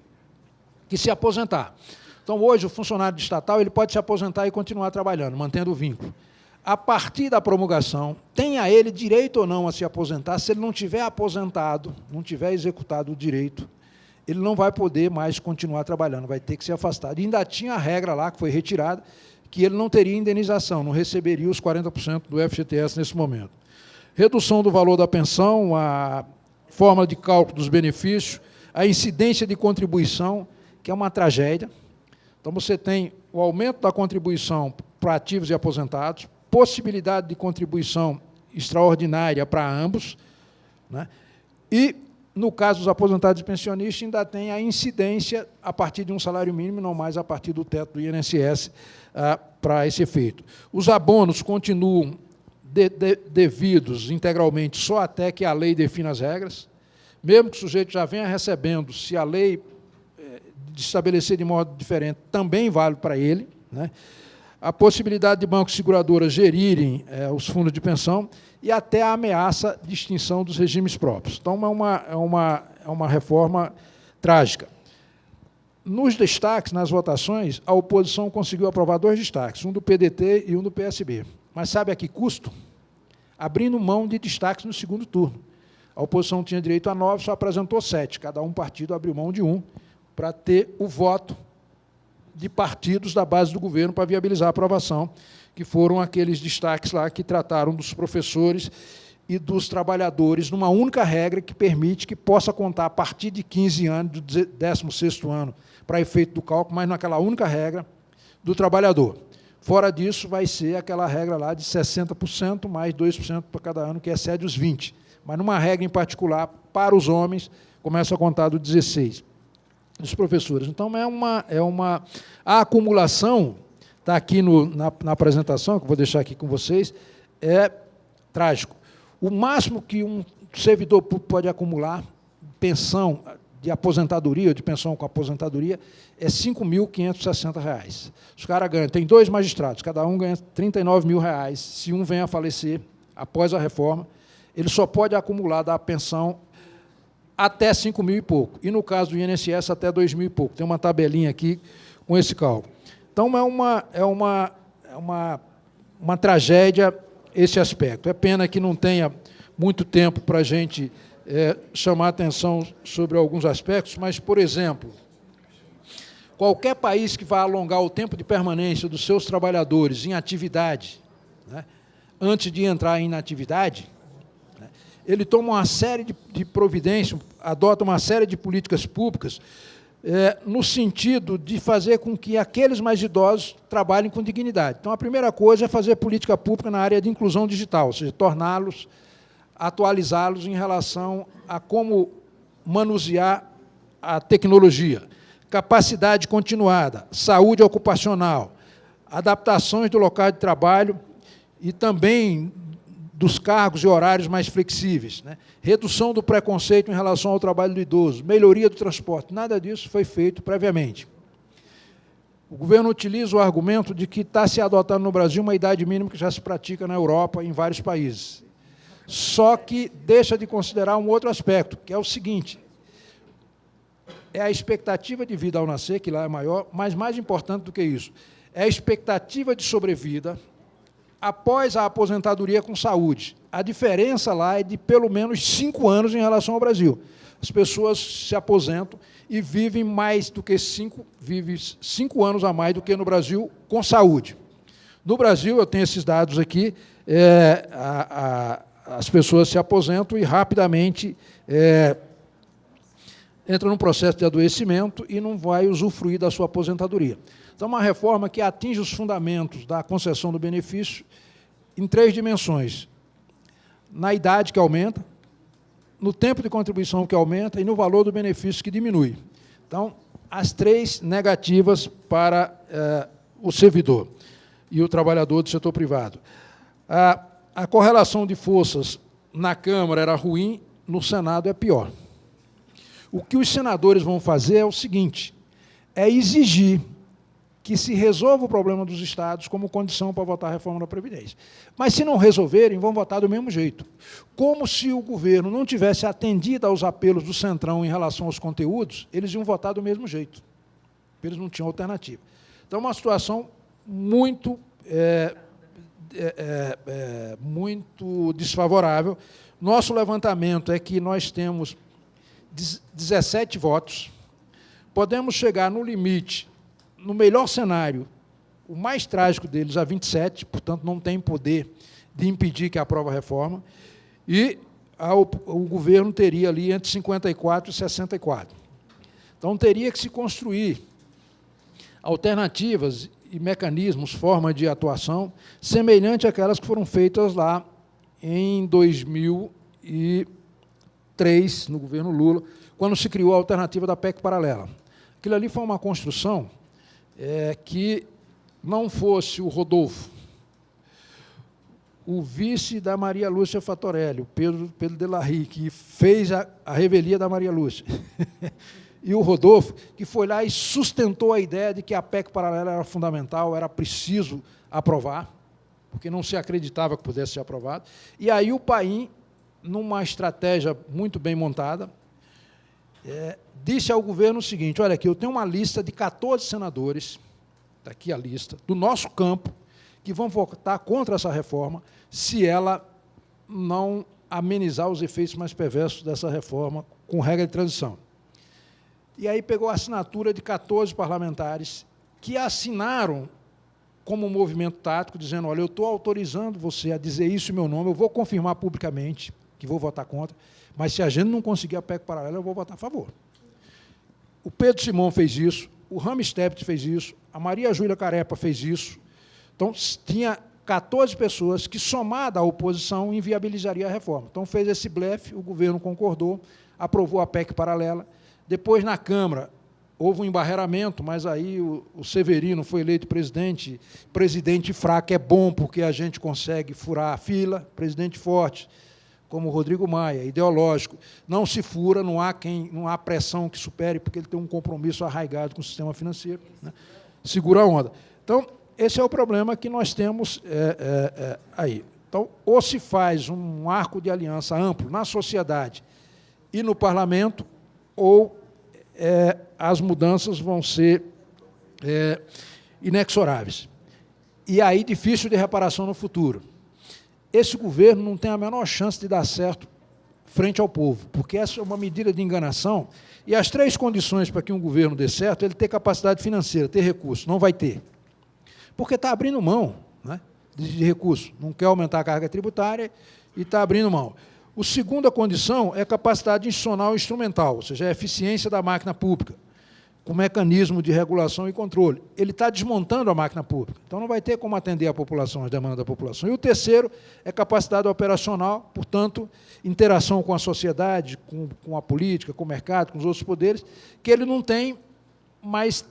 que se aposentar. Então, hoje, o funcionário estatal ele pode se aposentar e continuar trabalhando, mantendo o vínculo. A partir da promulgação, tenha ele direito ou não a se aposentar, se ele não tiver aposentado, não tiver executado o direito, ele não vai poder mais continuar trabalhando, vai ter que ser afastado. E ainda tinha a regra lá, que foi retirada, que ele não teria indenização, não receberia os 40% do FGTS nesse momento. Redução do valor da pensão, a forma de cálculo dos benefícios, a incidência de contribuição, que é uma tragédia. Então, você tem o aumento da contribuição para ativos e aposentados, possibilidade de contribuição extraordinária para ambos, né? E, no caso dos aposentados e pensionistas, ainda tem a incidência a partir de um salário mínimo, não mais a partir do teto do INSS, para esse efeito. Os abonos continuam devidos integralmente só até que a lei defina as regras, mesmo que o sujeito já venha recebendo, se a lei de estabelecer de modo diferente, também vale para ele, né? A possibilidade de bancos e seguradoras gerirem os fundos de pensão e até a ameaça de extinção dos regimes próprios. Então, é uma reforma trágica. Nos destaques, nas votações, a oposição conseguiu aprovar 2 destaques, um do PDT e um do PSB. Mas sabe a que custo? Abrindo mão de destaques no segundo turno. A oposição tinha direito a 9, só apresentou 7. Cada partido abriu mão de 1 para ter o voto de partidos da base do governo para viabilizar a aprovação, que foram aqueles destaques lá que trataram dos professores e dos trabalhadores numa única regra que permite que possa contar a partir de 15 anos, do 16º ano, para efeito do cálculo, mas naquela única regra do trabalhador. Fora disso, vai ser aquela regra lá de 60% mais 2% para cada ano, que excede os 20%. Mas numa regra em particular, para os homens, começa a contar do 16%. Dos professores. Então, a acumulação, está aqui na apresentação, que eu vou deixar aqui com vocês, é trágico. O máximo que um servidor público pode acumular, pensão de aposentadoria, de pensão com aposentadoria, é R$ 5.560. Os caras ganham, tem 2 magistrados, cada um ganha R$ 39 mil. Se um vem a falecer após a reforma, ele só pode acumular da pensão até 5 mil e pouco, e no caso do INSS até 2 mil e pouco. Tem uma tabelinha aqui com esse cálculo. Então, é uma tragédia esse aspecto. É pena que não tenha muito tempo para a gente chamar atenção sobre alguns aspectos, mas, por exemplo, qualquer país que vá alongar o tempo de permanência dos seus trabalhadores em atividade, né, antes de entrar em inatividade, ele toma uma série de providências, adota uma série de políticas públicas no sentido de fazer com que aqueles mais idosos trabalhem com dignidade. Então, a primeira coisa é fazer política pública na área de inclusão digital, ou seja, torná-los, atualizá-los em relação a como manusear a tecnologia, capacidade continuada, saúde ocupacional, adaptações do local de trabalho e também dos cargos e horários mais flexíveis, né? Redução do preconceito em relação ao trabalho do idoso, melhoria do transporte, nada disso foi feito previamente. O governo utiliza o argumento de que está se adotando no Brasil uma idade mínima que já se pratica na Europa e em vários países. Só que deixa de considerar um outro aspecto, que é o seguinte, é a expectativa de vida ao nascer, que lá é maior, mas mais importante do que isso, é a expectativa de sobrevida após a aposentadoria com saúde. A diferença lá é de pelo menos 5 anos em relação ao Brasil. As pessoas se aposentam e vivem mais do que 5 anos a mais do que no Brasil com saúde. No Brasil, eu tenho esses dados aqui, as pessoas se aposentam e rapidamente entram num processo de adoecimento e não vai usufruir da sua aposentadoria. Então, uma reforma que atinge os fundamentos da concessão do benefício em 3 dimensões: na idade que aumenta, no tempo de contribuição que aumenta e no valor do benefício que diminui. Então, as 3 negativas para o servidor e o trabalhador do setor privado. A correlação de forças na Câmara era ruim, no Senado é pior. O que os senadores vão fazer é o seguinte: é exigir que se resolva o problema dos estados como condição para votar a reforma da Previdência. Mas, se não resolverem, vão votar do mesmo jeito. Como se o governo não tivesse atendido aos apelos do Centrão em relação aos conteúdos, eles iam votar do mesmo jeito. Eles não tinham alternativa. Então, uma situação muito, muito desfavorável. Nosso levantamento é que nós temos 17 votos, podemos chegar no limite, no melhor cenário, o mais trágico deles, a 27, portanto, não tem poder de impedir que aprove a reforma, e o governo teria ali entre 54 e 64. Então, teria que se construir alternativas e mecanismos, formas de atuação, semelhante àquelas que foram feitas lá em 2003, no governo Lula, quando se criou a alternativa da PEC paralela. Aquilo ali foi uma construção que não fosse o Rodolfo, o vice da Maria Lúcia Fatorelli, o Pedro Delarry, que fez a revelia da Maria Lúcia, e o Rodolfo, que foi lá e sustentou a ideia de que a PEC paralela era fundamental, era preciso aprovar, porque não se acreditava que pudesse ser aprovado. E aí o Paim, numa estratégia muito bem montada, disse ao governo o seguinte: olha aqui, eu tenho uma lista de 14 senadores, está aqui a lista, do nosso campo, que vão votar contra essa reforma se ela não amenizar os efeitos mais perversos dessa reforma com regra de transição. E aí pegou a assinatura de 14 parlamentares que assinaram como um movimento tático, dizendo: olha, eu estou autorizando você a dizer isso em meu nome, eu vou confirmar publicamente que vou votar contra, mas se a gente não conseguir a PEC paralela, eu vou votar a favor. O Pedro Simão fez isso, o Rames Tebet fez isso, a Maria Júlia Carepa fez isso. Então, tinha 14 pessoas que, somada à oposição, inviabilizaria a reforma. Então, fez esse blefe, o governo concordou, aprovou a PEC paralela. Depois, na Câmara, houve um embarreiramento, mas aí o Severino foi eleito presidente. Presidente fraco é bom, porque a gente consegue furar a fila. Presidente forte, como o Rodrigo Maia, ideológico, não se fura, não há pressão que supere, porque ele tem um compromisso arraigado com o sistema financeiro, né? Segura a onda. Então, esse é o problema que nós temos aí. Então, ou se faz um arco de aliança amplo na sociedade e no parlamento, ou as mudanças vão ser inexoráveis. E aí, difícil de reparação no futuro. Esse governo não tem a menor chance de dar certo frente ao povo, porque essa é uma medida de enganação, e as 3 condições para que um governo dê certo é ele ter capacidade financeira, ter recursos. Não vai ter. Porque está abrindo mão, né, de recursos, não quer aumentar a carga tributária e está abrindo mão. A segunda condição é capacidade institucional e instrumental, ou seja, a eficiência da máquina pública, com mecanismo de regulação e controle. Ele está desmontando a máquina pública, então não vai ter como atender a população, as demandas da população. E o terceiro é capacidade operacional, portanto, interação com a sociedade, com a política, com o mercado, com os outros poderes, que ele não tem, mas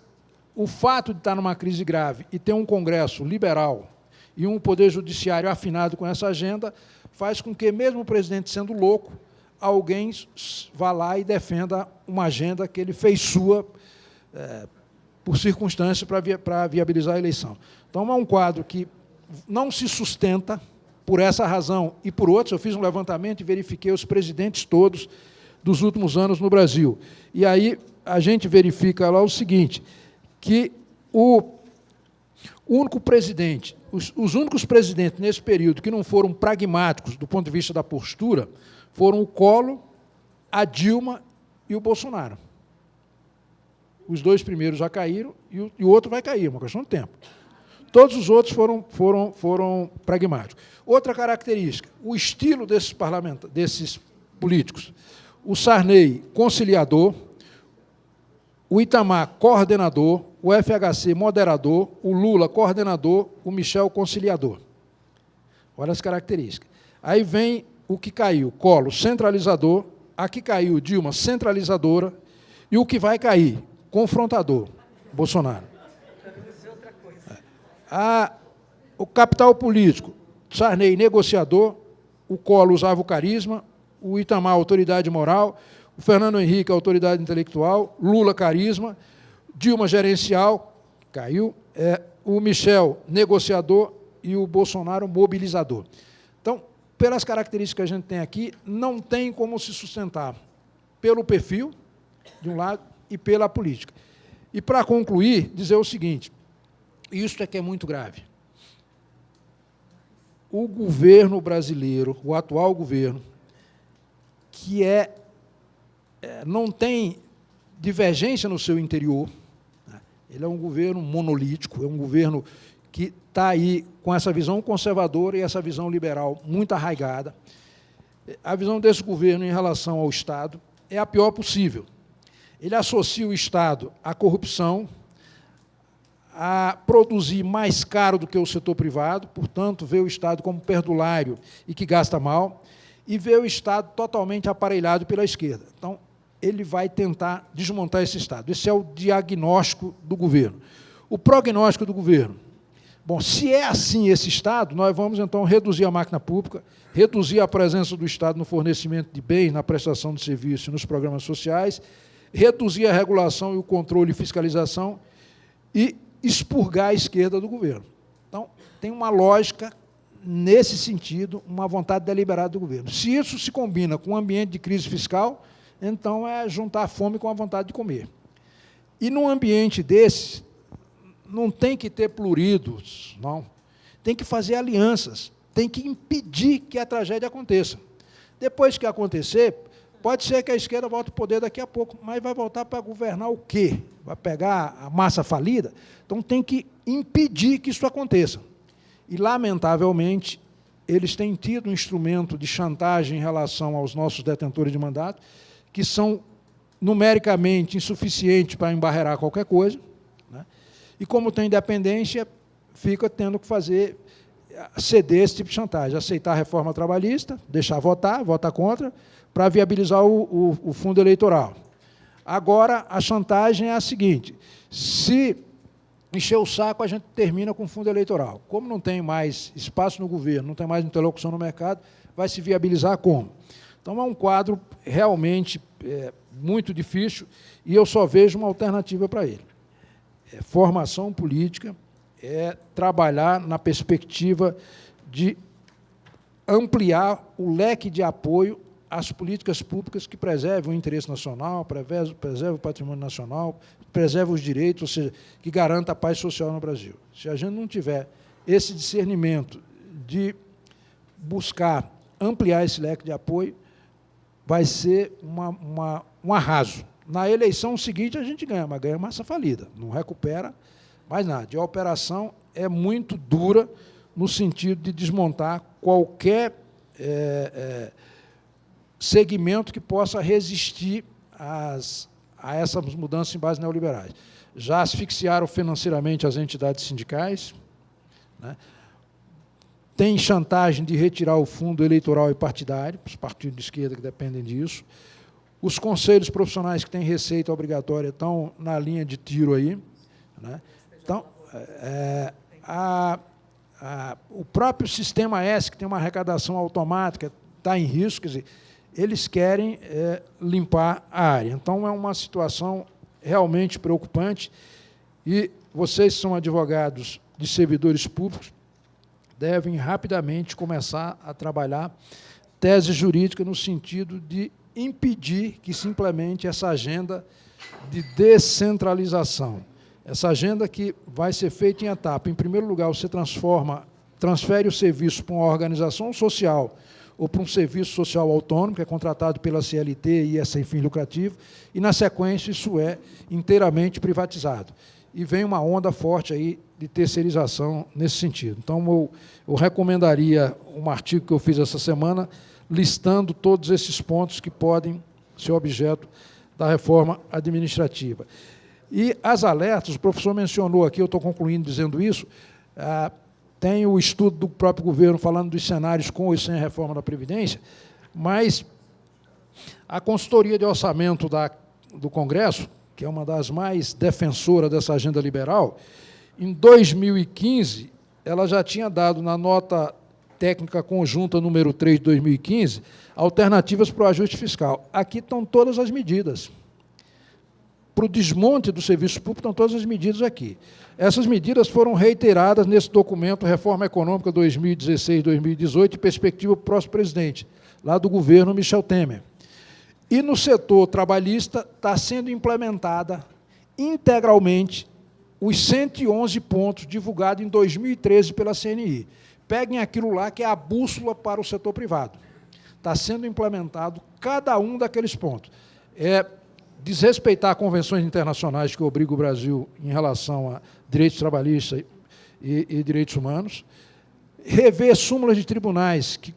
o fato de estar numa crise grave e ter um Congresso liberal e um Poder Judiciário afinado com essa agenda faz com que, mesmo o presidente sendo louco, alguém vá lá e defenda uma agenda que ele fez sua por circunstância para viabilizar a eleição. Então, é um quadro que não se sustenta por essa razão e por outros. Eu fiz um levantamento e verifiquei os presidentes todos dos últimos anos no Brasil. E aí a gente verifica lá o seguinte, que o único presidente, os únicos presidentes nesse período que não foram pragmáticos do ponto de vista da postura foram o Collor, a Dilma e o Bolsonaro. Os 2 primeiros já caíram e o outro vai cair, uma questão de tempo. Todos os outros foram pragmáticos. Outra característica, o estilo desses políticos. O Sarney, conciliador, o Itamar, coordenador, o FHC, moderador, o Lula, coordenador, o Michel, conciliador. Olha as características. Aí vem o que caiu, Collor, centralizador, aqui caiu Dilma, centralizadora, e o que vai cair, confrontador, Bolsonaro. O capital político, Sarney, negociador, o Collor usava o carisma, o Itamar, autoridade moral, o Fernando Henrique, autoridade intelectual, Lula, carisma, Dilma, gerencial, caiu, o Michel, negociador, e o Bolsonaro, mobilizador. Então, pelas características que a gente tem aqui, não tem como se sustentar pelo perfil, de um lado, e pela política. E, para concluir, dizer o seguinte, isso é que é muito grave. O governo brasileiro, o atual governo, que não tem divergência no seu interior, né? Ele é um governo monolítico, é um governo que está aí com essa visão conservadora e essa visão liberal muito arraigada. A visão desse governo em relação ao Estado é a pior possível. Ele associa o Estado à corrupção, a produzir mais caro do que o setor privado, portanto, vê o Estado como perdulário e que gasta mal, e vê o Estado totalmente aparelhado pela esquerda. Então, ele vai tentar desmontar esse Estado. Esse é o diagnóstico do governo. O prognóstico do governo. Bom, se é assim esse Estado, nós vamos, então, reduzir a máquina pública, reduzir a presença do Estado no fornecimento de bens, na prestação de serviços e nos programas sociais, reduzir a regulação e o controle e fiscalização e expurgar a esquerda do governo. Então, tem uma lógica nesse sentido, uma vontade deliberada do governo. Se isso se combina com um ambiente de crise fiscal, então é juntar a fome com a vontade de comer. E num ambiente desse, não tem que ter pluridos, não. Tem que fazer alianças, tem que impedir que a tragédia aconteça. Depois que acontecer, pode ser que a esquerda volte ao poder daqui a pouco, mas vai voltar para governar o quê? Vai pegar a massa falida? Então, tem que impedir que isso aconteça. E, lamentavelmente, eles têm tido um instrumento de chantagem em relação aos nossos detentores de mandato, que são numericamente insuficientes para embarrear qualquer coisa, né? E, como tem independência, fica tendo que ceder esse tipo de chantagem, aceitar a reforma trabalhista, deixar votar contra, para viabilizar o fundo eleitoral. Agora, a chantagem é a seguinte, se encher o saco, a gente termina com o fundo eleitoral. Como não tem mais espaço no governo, não tem mais interlocução no mercado, vai se viabilizar como? Então, é um quadro realmente muito difícil e eu só vejo uma alternativa para ele. Formação política, trabalhar na perspectiva de ampliar o leque de apoio às políticas públicas que preservam o interesse nacional, preservam o patrimônio nacional, preservam os direitos, ou seja, que garanta a paz social no Brasil. Se a gente não tiver esse discernimento de buscar ampliar esse leque de apoio, vai ser um arraso. Na eleição seguinte, a gente ganha, mas ganha massa falida, não recupera mais nada. E a operação é muito dura no sentido de desmontar qualquer segmento que possa resistir a essas mudanças em base neoliberais. Já asfixiaram financeiramente as entidades sindicais, né? Tem chantagem de retirar o fundo eleitoral e partidário, os partidos de esquerda que dependem disso. Os conselhos profissionais que têm receita obrigatória estão na linha de tiro aí, né? Então, o próprio Sistema S, que tem uma arrecadação automática, está em risco, quer dizer, eles querem limpar a área. Então, é uma situação realmente preocupante e vocês são advogados de servidores públicos, devem rapidamente começar a trabalhar tese jurídica no sentido de impedir que se implemente essa agenda de descentralização. Essa agenda que vai ser feita em etapa. Em primeiro lugar, você transfere o serviço para uma organização social, ou para um serviço social autônomo, que é contratado pela CLT e é sem fim lucrativo, e, na sequência, isso é inteiramente privatizado. E vem uma onda forte aí de terceirização nesse sentido. Então, eu recomendaria um artigo que eu fiz essa semana, listando todos esses pontos que podem ser objeto da reforma administrativa. E as alertas, o professor mencionou aqui, eu estou concluindo dizendo isso, tem o estudo do próprio governo falando dos cenários com e sem a reforma da Previdência, mas a consultoria de orçamento do Congresso, que é uma das mais defensoras dessa agenda liberal, em 2015, ela já tinha dado, na nota técnica conjunta número 3 de 2015, alternativas para o ajuste fiscal. Aqui estão todas as medidas. Para o desmonte do serviço público, estão todas as medidas aqui. Essas medidas foram reiteradas nesse documento Reforma Econômica 2016-2018 e Perspectiva para o próximo presidente, lá do governo Michel Temer. E no setor trabalhista está sendo implementada integralmente os 111 pontos divulgados em 2013 pela CNI. Peguem aquilo lá que é a bússola para o setor privado. Está sendo implementado cada um daqueles pontos. Desrespeitar convenções internacionais que obrigam o Brasil em relação a direitos trabalhistas e direitos humanos, rever súmulas de tribunais que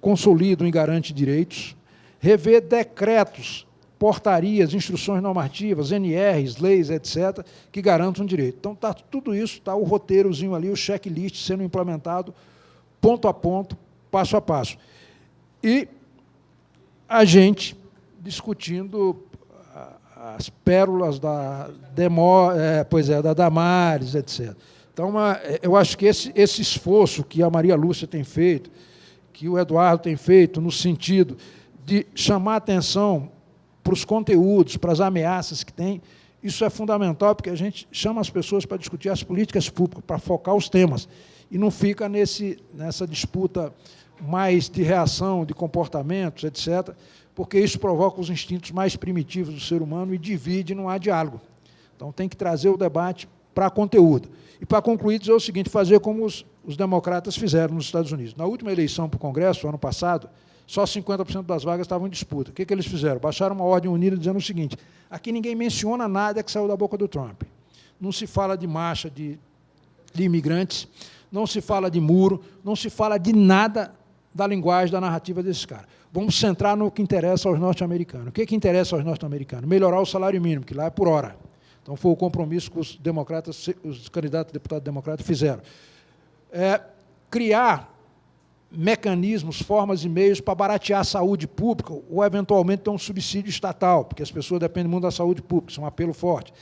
consolidam e garantem direitos, rever decretos, portarias, instruções normativas, NRs, leis, etc., que garantam direito. Então, está tudo isso, está o roteirozinho ali, o checklist sendo implementado ponto a ponto, passo a passo. E a gente discutindo as pérolas da Damares, etc. Então, eu acho que esse esforço que a Maria Lúcia tem feito, que o Eduardo tem feito, no sentido de chamar atenção para os conteúdos, para as ameaças que tem, isso é fundamental, porque a gente chama as pessoas para discutir as políticas públicas, para focar os temas, e não fica nessa disputa mais de reação, de comportamentos, etc., porque isso provoca os instintos mais primitivos do ser humano e divide, não há diálogo. Então, tem que trazer o debate para conteúdo. E, para concluir, dizer o seguinte, fazer como os democratas fizeram nos Estados Unidos. Na última eleição para o Congresso, ano passado, só 50% das vagas estavam em disputa. O que eles fizeram? Baixaram uma ordem unida dizendo o seguinte, aqui ninguém menciona nada que saiu da boca do Trump. Não se fala de marcha de imigrantes, não se fala de muro, não se fala de nada da linguagem, da narrativa desses caras. Vamos centrar no que interessa aos norte-americanos. O que interessa aos norte-americanos? Melhorar o salário mínimo, que lá é por hora. Então, foi o compromisso que os democratas, os candidatos a deputado democrata fizeram. Criar mecanismos, formas e meios para baratear a saúde pública ou, eventualmente, ter um subsídio estatal, porque as pessoas dependem muito da saúde pública, isso é um apelo forte.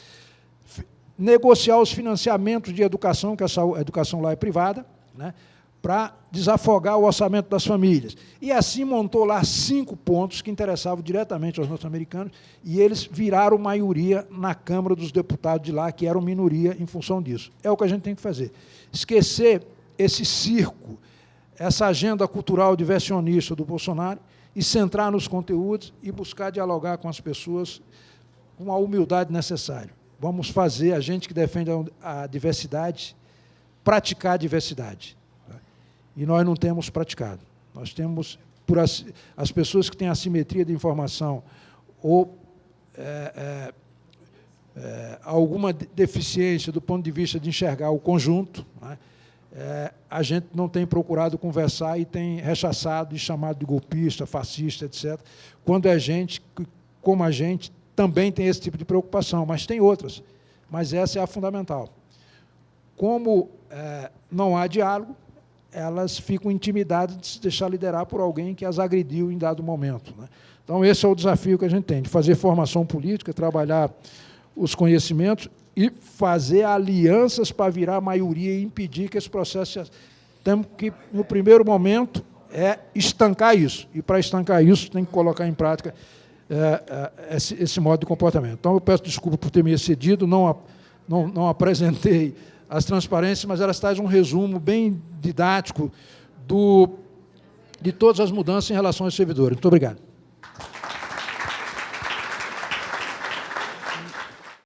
Negociar os financiamentos de educação, que a educação lá é privada, né, para desafogar o orçamento das famílias. E assim montou lá 5 pontos que interessavam diretamente aos norte-americanos e eles viraram maioria na Câmara dos Deputados de lá, que eram minoria em função disso. É o que a gente tem que fazer. Esquecer esse circo, essa agenda cultural diversionista do Bolsonaro e centrar nos conteúdos e buscar dialogar com as pessoas com a humildade necessária. Vamos fazer, a gente que defende a diversidade, praticar a diversidade. E nós não temos praticado. Nós temos, por as pessoas que têm assimetria de informação ou alguma deficiência do ponto de vista de enxergar o conjunto, né, a gente não tem procurado conversar e tem rechaçado e chamado de golpista, fascista, etc., quando é gente, como a gente, também tem esse tipo de preocupação, mas tem outras. Mas essa é a fundamental. Como não há diálogo, elas ficam intimidadas de se deixar liderar por alguém que as agrediu em dado momento, né? Então, esse é o desafio que a gente tem, de fazer formação política, trabalhar os conhecimentos e fazer alianças para virar maioria e impedir que esse processo... Temos que, no primeiro momento, estancar isso. E, para estancar isso, tem que colocar em prática esse modo de comportamento. Então, eu peço desculpa por ter me excedido, não apresentei as transparências, mas elas trazem um resumo bem didático de todas as mudanças em relação aos servidores. Muito obrigado.